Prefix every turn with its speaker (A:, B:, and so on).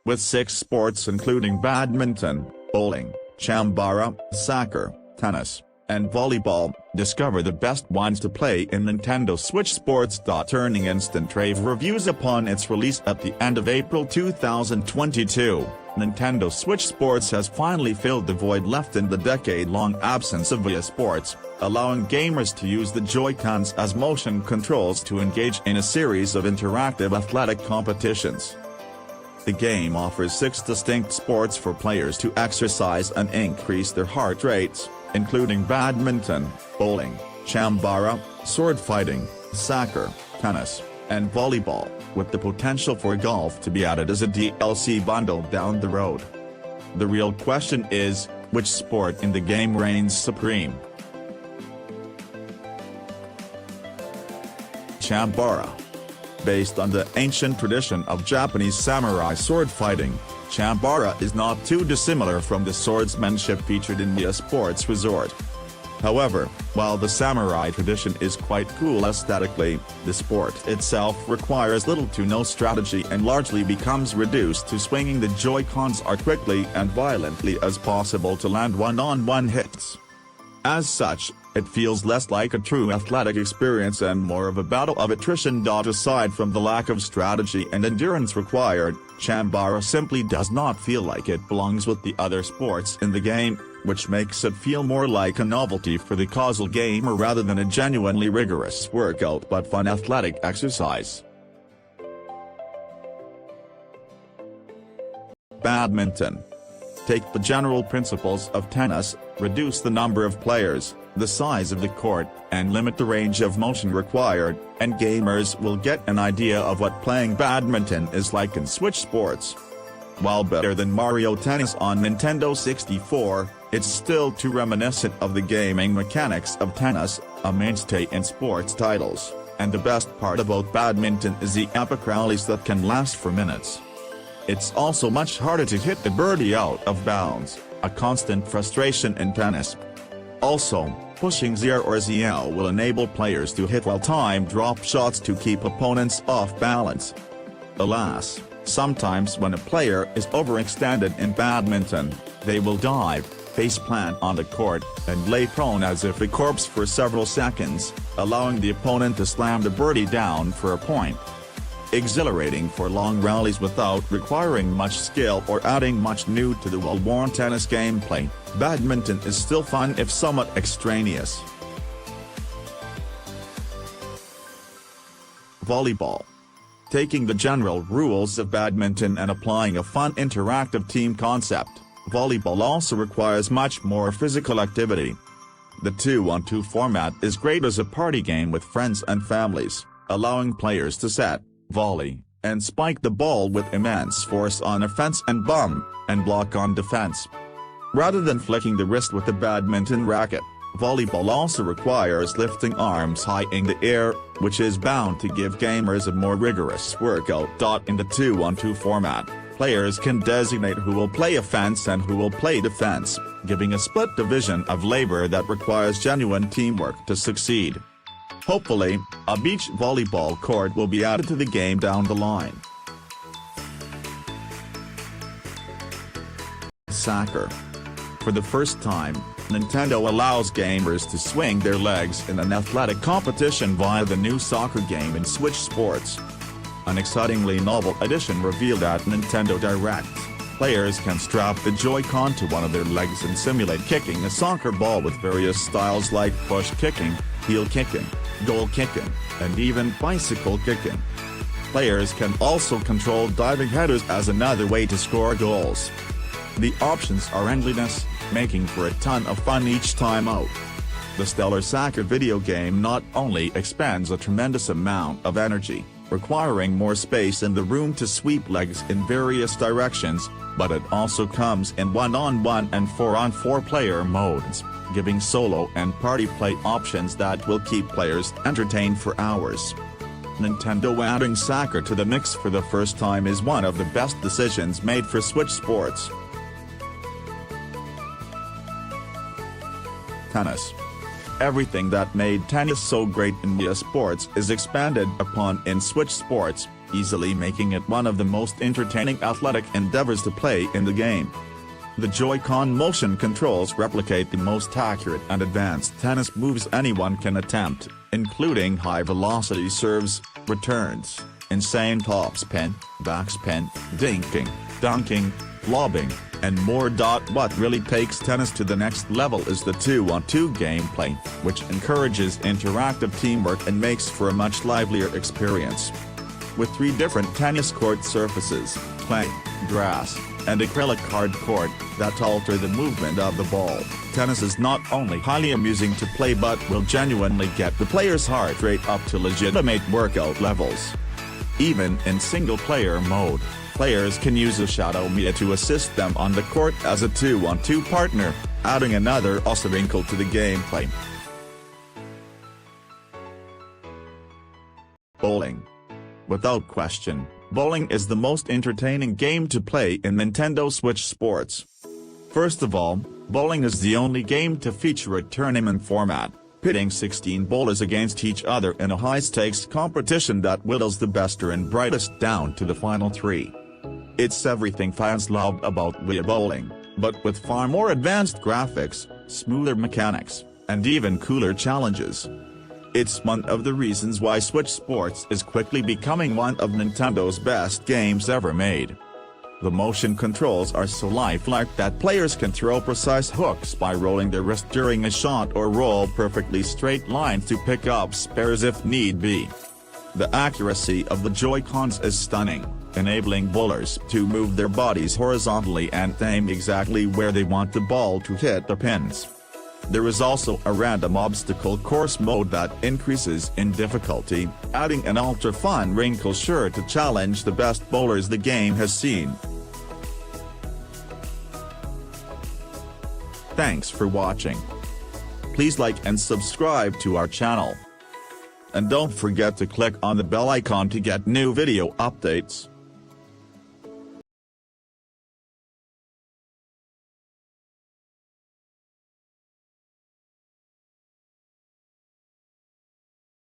A: with 6 sports including badminton, bowling, chambara, soccer, tennis, and volleyball. Discover the best ones to play in Nintendo Switch Sports. Earning instant rave reviews upon its release at the end of April 2022, Nintendo Switch Sports has finally filled the void left in the decade-long absence of Wii Sports, allowing gamers to use the Joy-Cons as motion controls to engage in a series of interactive athletic competitions. The game offers 6 distinct sports for players to exercise and increase their heart rates, including badminton, bowling, chambara, sword fighting, soccer, tennis, and volleyball, with the potential for golf to be added as a DLC bundle down the road. The real question is, which sport in the game reigns supreme? Chambara. Based on the ancient tradition of Japanese samurai sword fighting, chambara is not too dissimilar from the swordsmanship featured in Wii Sports Resort. However, while the samurai tradition is quite cool aesthetically, the sport itself requires little to no strategy and largely becomes reduced to swinging the Joy-Cons as quickly and violently as possible to land one-on-one hits. As such, it feels less like a true athletic experience and more of a battle of attrition. Aside from the lack of strategy and endurance required, chambara simply does not feel like it belongs with the other sports in the game, which makes it feel more like a novelty for the casual gamer rather than a genuinely rigorous workout but fun athletic exercise. Badminton. Take the general principles of tennis, reduce the number of players, the size of the court, and limit the range of motion required, and gamers will get an idea of what playing badminton is like in Switch Sports. While better than Mario Tennis on Nintendo 64, it's still too reminiscent of the gaming mechanics of tennis, a mainstay in sports titles, and the best part about badminton is the epic rallies that can last for minutes. It's also much harder to hit the birdie out of bounds, a constant frustration in tennis. Also, pushing ZR or ZL will enable players to hit well-timed drop shots to keep opponents off balance. Alas, sometimes when a player is overextended in badminton, they will dive, faceplant on the court, and lay prone as if a corpse for several seconds, allowing the opponent to slam the birdie down for a point. Exhilarating for long rallies without requiring much skill or adding much new to the well-worn tennis gameplay, badminton is still fun if somewhat extraneous. Volleyball. Taking the general rules of badminton and applying a fun interactive team concept, volleyball also requires much more physical activity. The 2-on-2 format is great as a party game with friends and families, allowing players to set, volley, and spike the ball with immense force on offense and block on defense. Rather than flicking the wrist with the badminton racket, volleyball also requires lifting arms high in the air, which is bound to give gamers a more rigorous workout. In the 2-on-2 format, players can designate who will play offense and who will play defense, giving a split division of labor that requires genuine teamwork to succeed. Hopefully, a beach volleyball court will be added to the game down the line. Soccer. For the first time, Nintendo allows gamers to swing their legs in an athletic competition via the new soccer game in Switch Sports. An excitingly novel addition revealed at Nintendo Direct. Players can strap the Joy-Con to one of their legs and simulate kicking a soccer ball with various styles like push kicking, heel kicking, goal kicking, and even bicycle kicking. Players can also control diving headers as another way to score goals. The options are endless, making for a ton of fun each time out. The stellar soccer video game not only expends a tremendous amount of energy, requiring more space in the room to sweep legs in various directions, but it also comes in 1-on-1 and 4-on-4 player modes, giving solo and party play options that will keep players entertained for hours. Nintendo adding soccer to the mix for the first time is one of the best decisions made for Switch Sports. Tennis. Everything that made tennis so great in Wii Sports is expanded upon in Switch Sports, easily making it one of the most entertaining athletic endeavors to play in the game. The Joy-Con motion controls replicate the most accurate and advanced tennis moves anyone can attempt, including high-velocity serves, returns, insane topspin, backspin, dinking, dunking, lobbing, and more. What really takes tennis to the next level is the 2-on-2 gameplay, which encourages interactive teamwork and makes for a much livelier experience. With 3 different tennis court surfaces, clay, grass, and acrylic hard court, that alter the movement of the ball, tennis is not only highly amusing to play but will genuinely get the player's heart rate up to legitimate workout levels. Even in single-player mode, players can use a Shadow Mia to assist them on the court as a 2-on-2 partner, adding another awesome wrinkle to the gameplay. Bowling. Without question, bowling is the most entertaining game to play in Nintendo Switch Sports. First of all, bowling is the only game to feature a tournament format, pitting 16 bowlers against each other in a high-stakes competition that whittles the best and brightest down to the final 3. It's everything fans love about Wii Bowling, but with far more advanced graphics, smoother mechanics, and even cooler challenges. It's one of the reasons why Switch Sports is quickly becoming one of Nintendo's best games ever made. The motion controls are so lifelike that players can throw precise hooks by rolling their wrist during a shot or roll perfectly straight lines to pick up spares if need be. The accuracy of the Joy-Cons is stunning, enabling bowlers to move their bodies horizontally and aim exactly where they want the ball to hit the pins. There is also a random obstacle course mode that increases in difficulty, adding an ultra-fun wrinkle sure to challenge the best bowlers the game has seen. Thanks for watching. Please like and subscribe to our channel. And don't forget to click on the bell icon to get new video updates.